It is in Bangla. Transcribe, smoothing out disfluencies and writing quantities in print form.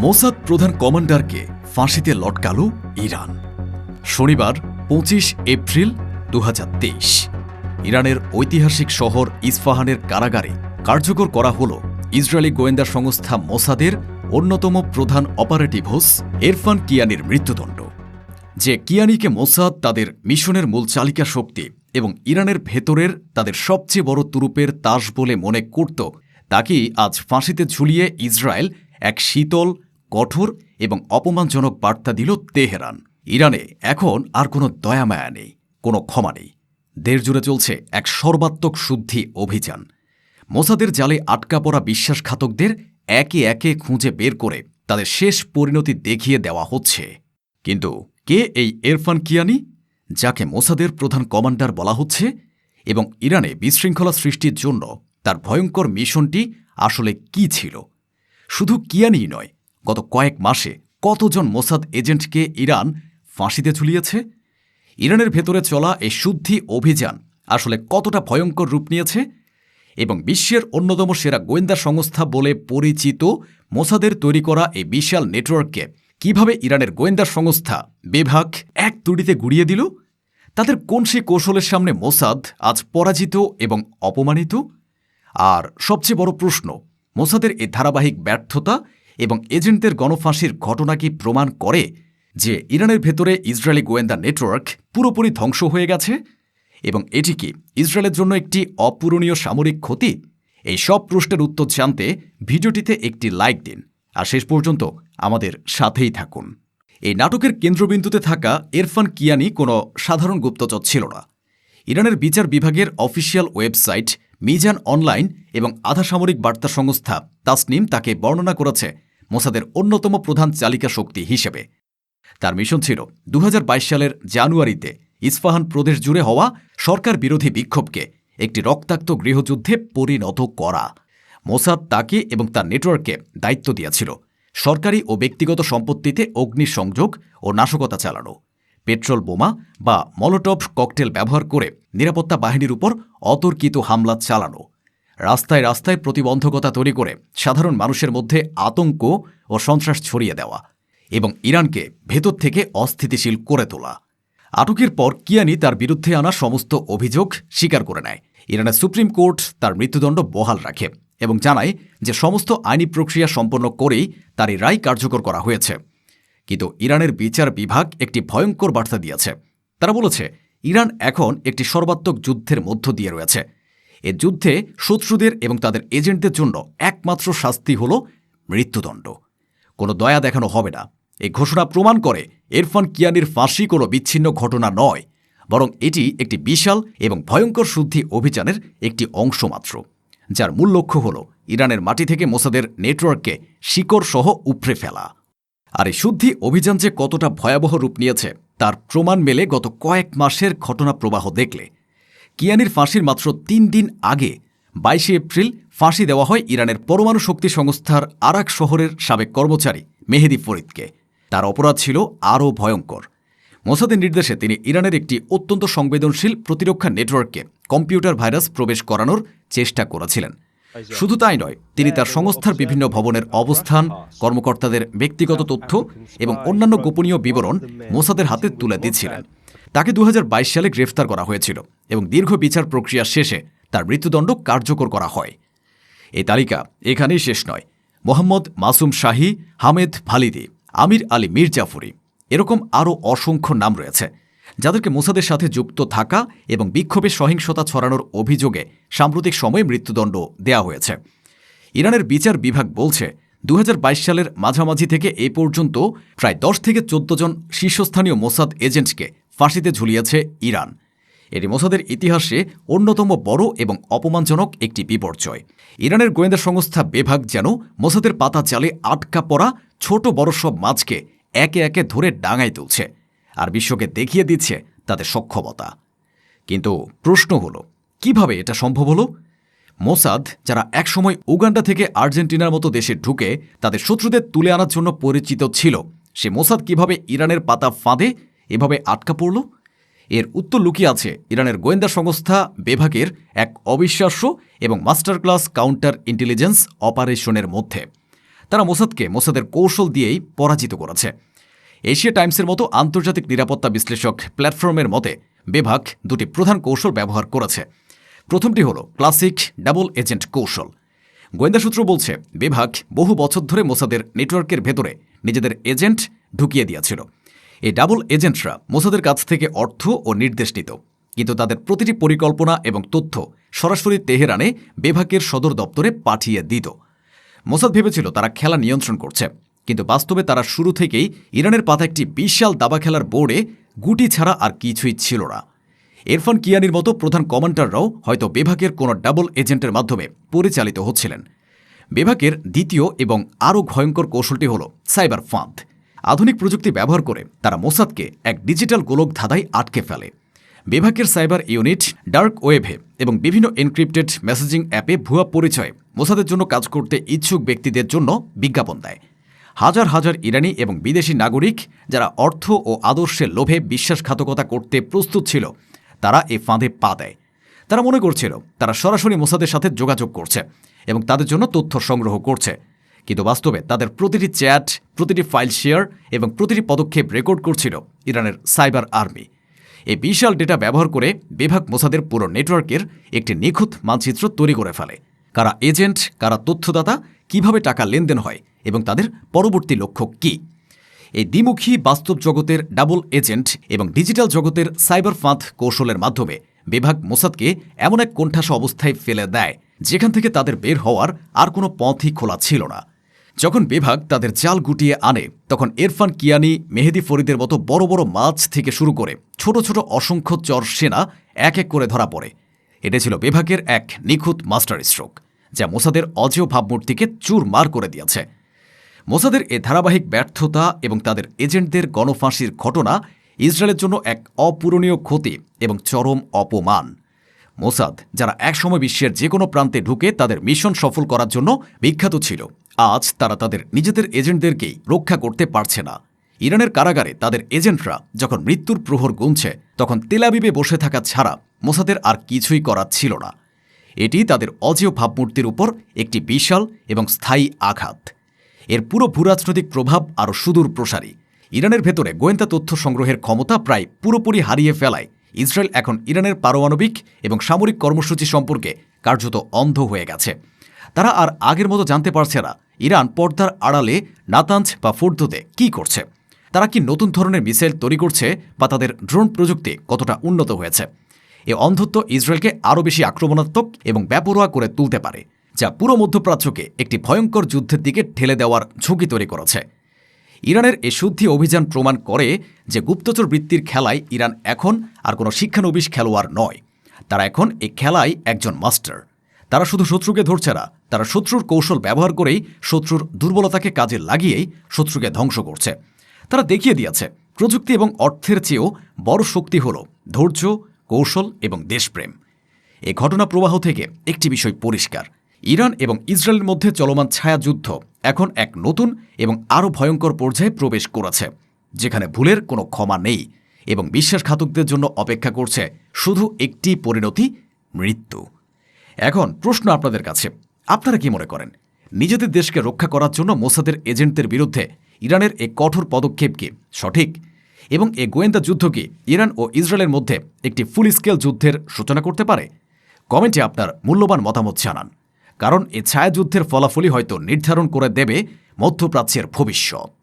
মোসাদ প্রধান কমান্ডারকে ফাঁসিতে লটকাল ইরান। শনিবার ২৫ এপ্রিল ২০২৩ ইরানের ঐতিহাসিক শহর ইস্পাহানের কারাগারে কার্যকর করা হল ইসরায়েলি গোয়েন্দা সংস্থা মোসাদের অন্যতম প্রধান অপারেটিভস এরফান কিয়ানির মৃত্যুদণ্ড। যে কিয়ানিকে মোসাদ তাদের মিশনের মূল চালিকা শক্তি এবং ইরানের ভেতরের তাদের সবচেয়ে বড় তুরুপের তাস বলে মনে করত, তাকেই আজ ফাঁসিতে ঝুলিয়ে ইসরায়েল এক শীতল, কঠোর এবং অপমানজনক বার্তা দিল তেহরান। ইরানে এখন আর কোনো দয়ামায়া নেই, কোনো ক্ষমা নেই। দেশজুড়ে চলছে এক সর্বাত্মক শুদ্ধি অভিযান। মোসাদের জালে আটকা পড়া বিশ্বাসঘাতকদের একে একে খুঁজে বের করে তাদের শেষ পরিণতি দেখিয়ে দেওয়া হচ্ছে। কিন্তু কে এই এরফান কিয়ানি, যাকে মোসাদের প্রধান কমান্ডার বলা হচ্ছে, এবং ইরানে বিশৃঙ্খলা সৃষ্টির জন্য তার ভয়ঙ্কর মিশনটি আসলে কি ছিল? শুধু কিয়ানিই নয়, গত কয়েক মাসে কতজন মোসাদ এজেন্টকে ইরান ফাঁসিতে ঝুলিয়েছে? ইরানের ভেতরে চলা এই শুদ্ধি অভিযান আসলে কতটা ভয়ঙ্কর রূপ নিয়েছে? এবং বিশ্বের অন্যতম সেরা গোয়েন্দা সংস্থা বলে পরিচিত মোসাদের তৈরি করা এই বিশাল নেটওয়ার্ককে কিভাবে ইরানের গোয়েন্দা সংস্থা বেভাগ এক তুড়িতে গুড়িয়ে দিল? তাদের কোন সেই কৌশলের সামনে মোসাদ আজ পরাজিত এবং অপমানিত? আর সবচেয়ে বড় প্রশ্ন, মোসাদের এই ধারাবাহিক ব্যর্থতা এবং এজেন্টদের গণফাঁসির ঘটনা কি প্রমাণ করে যে ইরানের ভেতরে ইসরায়েলি গোয়েন্দা নেটওয়ার্ক পুরোপুরি ধ্বংস হয়ে গেছে? এবং এটি কি ইসরায়েলের জন্য একটি অপূরণীয় সামরিক ক্ষতি? এই সব প্রশ্নের উত্তর জানতে ভিডিওটিতে একটি লাইক দিন, আর শেষ পর্যন্ত আমাদের সাথেই থাকুন। এই নাটকের কেন্দ্রবিন্দুতে থাকা এরফান কিয়ানি কোনো সাধারণ গুপ্তচর ছিল না। ইরানের বিচার বিভাগের অফিসিয়াল ওয়েবসাইট মিজান অনলাইন এবং আধা সামরিক বার্তা সংস্থা তাসনিম তাকে বর্ণনা করেছে মোসাদের অন্যতম প্রধান চালিকা শক্তি হিসেবে। তার মিশন ছিল ২০২২ সালের জানুয়ারিতে ইস্পাহান প্রদেশ জুড়ে হওয়া সরকার বিরোধী বিক্ষোভকে একটি রক্তাক্ত গৃহযুদ্ধে পরিণত করা। মোসাদ তাকে এবং তার নেটওয়ার্ককে দায়িত্ব দিয়েছিল সরকারি ও ব্যক্তিগত সম্পত্তিতে অগ্নিসংযোগ ও নাশকতা চালানো, পেট্রোল বোমা বা মলোটভ ককটেল ব্যবহার করে নিরাপত্তা বাহিনীর উপর অতর্কিত হামলা চালানো, রাস্তায় রাস্তায় প্রতিবন্ধকতা তৈরি করে সাধারণ মানুষের মধ্যে আতঙ্ক ও সন্ত্রাস ছড়িয়ে দেওয়া এবং ইরানকে ভেতর থেকে অস্থিতিশীল করে তোলা। আটকের পর কিয়ানি তার বিরুদ্ধে আনা সমস্ত অভিযোগ স্বীকার করে নেয়। ইরানের সুপ্রিম কোর্ট তার মৃত্যুদণ্ড বহাল রাখে এবং জানায় যে সমস্ত আইনি প্রক্রিয়া সম্পন্ন করেই তার এই রায় কার্যকর করা হয়েছে। কিন্তু ইরানের বিচার বিভাগ একটি ভয়ঙ্কর বার্তা দিয়েছে। তারা বলেছে ইরান এখন একটি সর্বাত্মক যুদ্ধের মধ্য দিয়ে রয়েছে। এ যুদ্ধে শত্রুদের এবং তাদের এজেন্টদের জন্য একমাত্র শাস্তি হল মৃত্যুদণ্ড। কোনো দয়া দেখানো হবে না। এই ঘোষণা প্রমাণ করে এরফান কিয়ানির ফাঁসি কোনো বিচ্ছিন্ন ঘটনা নয়, বরং এটি একটি বিশাল এবং ভয়ঙ্কর শুদ্ধি অভিযানের একটি অংশ মাত্র, যার মূল লক্ষ্য হল ইরানের মাটি থেকে মোসাদের নেটওয়ার্ককে শিকড় সহ উপড়ে ফেলা। আর এই শুদ্ধি অভিযান যে কতটা ভয়াবহ রূপ নিয়েছে তার প্রমাণ মেলে গত কয়েক মাসের ঘটনা প্রবাহ দেখলে। কিয়ানির ফাঁসির মাত্র ৩ দিন আগে ২২ এপ্রিল ফাঁসি দেওয়া হয় ইরানের পরমাণু শক্তি সংস্থার আরাক শহরের সাবেক কর্মচারী মেহেদি ফরিদকে। তার অপরাধ ছিল আরও ভয়ঙ্কর। মোসাদের নির্দেশে তিনি ইরানের একটি অত্যন্ত সংবেদনশীল প্রতিরক্ষা নেটওয়ার্ককে কম্পিউটার ভাইরাস প্রবেশ করানোর চেষ্টা করেছিলেন। শুধু তাই নয়, তিনি তার সংস্থার বিভিন্ন ভবনের অবস্থান, কর্মকর্তাদের ব্যক্তিগত তথ্য এবং অন্যান্য গোপনীয় বিবরণ মোসাদের হাতে তুলে দিচ্ছিলেন। তাকে ২০২২ সালে গ্রেফতার করা হয়েছিল এবং দীর্ঘ বিচার প্রক্রিয়া শেষে তার মৃত্যুদণ্ড কার্যকর করা হয়। এই তালিকা এখানেই শেষ নয়। মোহাম্মদ মাসুম শাহী, হামেদ ভালিদি, আমির আলী মীর জাফরি, এরকম আরও অসংখ্য নাম রয়েছে যাদেরকে মোসাদের সাথে যুক্ত থাকা এবং বিক্ষোভে সহিংসতা ছড়ানোর অভিযোগে সাম্প্রতিক সময়ে মৃত্যুদণ্ড দেওয়া হয়েছে। ইরানের বিচার বিভাগ বলছে ২০২২ সালের মাঝামাঝি থেকে এ পর্যন্ত প্রায় ১০ থেকে ১৪ জন শীর্ষস্থানীয় মোসাদ এজেন্টকে ফাঁসিতে ঝুলিয়েছে ইরান। এটি মোসাদের ইতিহাসে অন্যতম বড় এবং অপমানজনক একটি বিপর্যয়। ইরানের গোয়েন্দা সংস্থা বেভাগ যেন মোসাদের পাতা জালে আটকা পড়া ছোট বড় সব মাছকে একে একে ধরে ডাঙায় তুলছে আর বিশ্বকে দেখিয়ে দিচ্ছে তাদের সক্ষমতা। কিন্তু প্রশ্ন হলো, কিভাবে এটা সম্ভব হলো? মোসাদ, যারা একসময় উগান্ডা থেকে আর্জেন্টিনার মতো দেশে ঢুকে তাদের শত্রুদের তুলে আনার জন্য পরিচিত ছিল, সে মোসাদ কিভাবে ইরানের পাতা ফাঁদে এভাবে আটকা পড়ল? এর উত্তর লুকিয়ে আছে ইরানের গোয়েন্দা সংস্থা বেভাগের এক অবিশ্বাস্য এবং মাস্টার ক্লাস কাউন্টার ইন্টেলিজেন্স অপারেশনের মধ্যে। তারা মোসাদের কৌশল দিয়েই পরাজিত করেছে। এশিয়া টাইমসের মতো আন্তর্জাতিক নিরাপত্তা বিশ্লেষক প্ল্যাটফর্মের মতে বেভাক দুটি প্রধান কৌশল ব্যবহার করেছে। প্রথমটি হল ক্লাসিক ডাবল এজেন্ট কৌশল। গোয়েন্দা সূত্র বলছে বেভাক বহু বছর ধরে মোসাদের নেটওয়ার্কের ভেতরে নিজেদের এজেন্ট ঢুকিয়ে দিয়েছিল। এই ডাবল এজেন্টরা মোসাদের কাছ থেকে অর্থ ও নির্দেশ নিত, কিন্তু তাদের প্রতিটি পরিকল্পনা এবং তথ্য সরাসরি তেহরানে বেভাকের সদর দপ্তরে পাঠিয়ে দিত। মোসাদ ভেবেছিল তারা খেলা নিয়ন্ত্রণ করছে, কিন্তু বাস্তবে তারা শুরু থেকেই ইরানের পাতা একটি বিশাল দাবা খেলার বোর্ডে গুটি ছাড়া আর কিছুই ছিল না। ইরফান কিয়ানির মতো প্রধান কমান্ডাররাও হয়তো বেভাকের কোনো ডাবল এজেন্টের মাধ্যমে পরিচালিত হচ্ছিলেন। বেভাকের দ্বিতীয় এবং আরও ভয়ঙ্কর কৌশলটি হল সাইবার ফাঁদ। আধুনিক প্রযুক্তি ব্যবহার করে তারা মোসাদকে এক ডিজিটাল গোলক ধাঁধায় আটকে ফেলে। বেভাকের সাইবার ইউনিট ডার্ক ওয়েভে এবং বিভিন্ন এনক্রিপ্টেড মেসেজিং অ্যাপে ভুয়া পরিচয়ে মোসাদের জন্য কাজ করতে ইচ্ছুক ব্যক্তিদের জন্য বিজ্ঞাপন দেয়। হাজার হাজার ইরানি এবং বিদেশি নাগরিক যারা অর্থ ও আদর্শের লোভে বিশ্বাসঘাতকতা করতে প্রস্তুত ছিল, তারা এই ফাঁদে পা দেয়। তারা মনে করছিল তারা সরাসরি মোসাদের সাথে যোগাযোগ করছে এবং তাদের জন্য তথ্য সংগ্রহ করছে, কিন্তু বাস্তবে তাদের প্রতিটি চ্যাট, প্রতিটি ফাইল শেয়ার এবং প্রতিটি পদক্ষেপ রেকর্ড করছিল ইরানের সাইবার আর্মি। এই বিশাল ডেটা ব্যবহার করে বেভাক মোসাদের পুরো নেটওয়ার্কের একটি নিখুঁত মানচিত্র তৈরি করে ফেলে। কারা এজেন্ট, কারা তথ্যদাতা, কিভাবে টাকা লেনদেন হয় এবং তাদের পরবর্তী লক্ষ্য কী। এই দ্বিমুখী বাস্তব জগতের ডাবল এজেন্ট এবং ডিজিটাল জগতের সাইবার ফাঁদ কৌশলের মাধ্যমে বেভাক মোসাদকে এমন এক কোণঠাসা অবস্থায় ফেলে দেয় যেখান থেকে তাদের বের হওয়ার আর কোনো পথই খোলা ছিল না। যখন বেভাক তাদের জাল গুটিয়ে আনে, তখন ইরফান কিয়ানি, মেহেদি ফরিদের মতো বড় বড় মাছ থেকে শুরু করে ছোট ছোট অসংখ্য চর সেনা এক এক করে ধরা পড়ে। এটা ছিল বেভাকের এক নিখুঁত মাস্টার স্ট্রোক, যা মোসাদের অজেয় ভাবমূর্তিকে চুরমার করে দিয়েছে। মোসাদের এ ধারাবাহিক ব্যর্থতা এবং তাদের এজেন্টদের গণফাঁসির ঘটনা ইসরায়েলের জন্য এক অপূরণীয় ক্ষতি এবং চরম অপমান। মোসাদ, যারা একসময় বিশ্বের যে কোনো প্রান্তে ঢুকে তাদের মিশন সফল করার জন্য বিখ্যাত ছিল, আজ তারা তাদের নিজেদের এজেন্টদেরকেই রক্ষা করতে পারছে না। ইরানের কারাগারে তাদের এজেন্টরা যখন মৃত্যুর প্রহর গুনছে, তখন তেল আবিবে বসে থাকা ছাড়া মোসাদের আর কিছুই করার ছিল না। এটি তাদের অজেয় ভাবমূর্তির উপর একটি বিশাল এবং স্থায়ী আঘাত। এর পুরো ভূরাজনৈতিক প্রভাব আরও সুদূর প্রসারী। ইরানের ভেতরে গোয়েন্দা তথ্য সংগ্রহের ক্ষমতা প্রায় পুরোপুরি হারিয়ে ফেলায় ইসরায়েল এখন ইরানের পারমাণবিক এবং সামরিক কর্মসূচি সম্পর্কে কার্যত অন্ধ হয়ে গেছে। তারা আর আগের মতো জানতে পারছে না ইরান পর্দার আড়ালে নাতাঞ্জ বা ফোর্দোতে কী করছে, তারা কি নতুন ধরনের মিসাইল তৈরি করছে বা তাদের ড্রোন প্রযুক্তি কতটা উন্নত হয়েছে। এ অন্ধত্ব ইসরায়েলকে আরও বেশি আক্রমণাত্মক এবং বেপরোয়া করে তুলতে পারে, যা পুরো মধ্যপ্রাচ্যকে একটি ভয়ঙ্কর যুদ্ধের দিকে ঠেলে দেওয়ার ঝুঁকি তৈরি করেছে। ইরানের এ শুদ্ধি অভিযান প্রমাণ করে যে গুপ্তচর বৃত্তির খেলায় ইরান এখন আর কোনো শিক্ষানবিশ খেলোয়াড় নয়। তারা এখন এই খেলায় একজন মাস্টার। তারা শুধু শত্রুকে ধরছে না, তারা শত্রুর কৌশল ব্যবহার করেই, শত্রুর দুর্বলতাকে কাজে লাগিয়েই শত্রুকে ধ্বংস করছে। তারা দেখিয়ে দিয়েছে প্রযুক্তি এবং অর্থের চেয়েও বড় শক্তি হল ধৈর্য, কৌশল এবং দেশপ্রেম। এই ঘটনা প্রবাহ থেকে একটি বিষয় পরিষ্কার: ইরান এবং ইসরায়েলের মধ্যে চলমান ছায়াযুদ্ধ এখন এক নতুন এবং আরও ভয়ঙ্কর পর্যায়ে প্রবেশ করেছে, যেখানে ভুলের কোনো ক্ষমা নেই এবং বিশ্বাসঘাতকদের জন্য অপেক্ষা করছে শুধু একটি পরিণতি, মৃত্যু। এখন প্রশ্ন আপনাদের কাছে, আপনারা কি মনে করেন নিজেদের দেশকে রক্ষা করার জন্য মোসাদের এজেন্টদের বিরুদ্ধে ইরানের এই কঠোর পদক্ষেপ কি সঠিক? এবং এই গোয়েন্দা যুদ্ধ কি ইরান ও ইসরায়েলের মধ্যে একটি ফুল স্কেল যুদ্ধের সূচনা করতে পারে? কমেন্টে আপনার মূল্যবান মতামত জানান, কারণ এই ছায়াযুদ্ধের ফলাফলই হয়তো নির্ধারণ করে দেবে মধ্যপ্রাচ্যের ভবিষ্যৎ।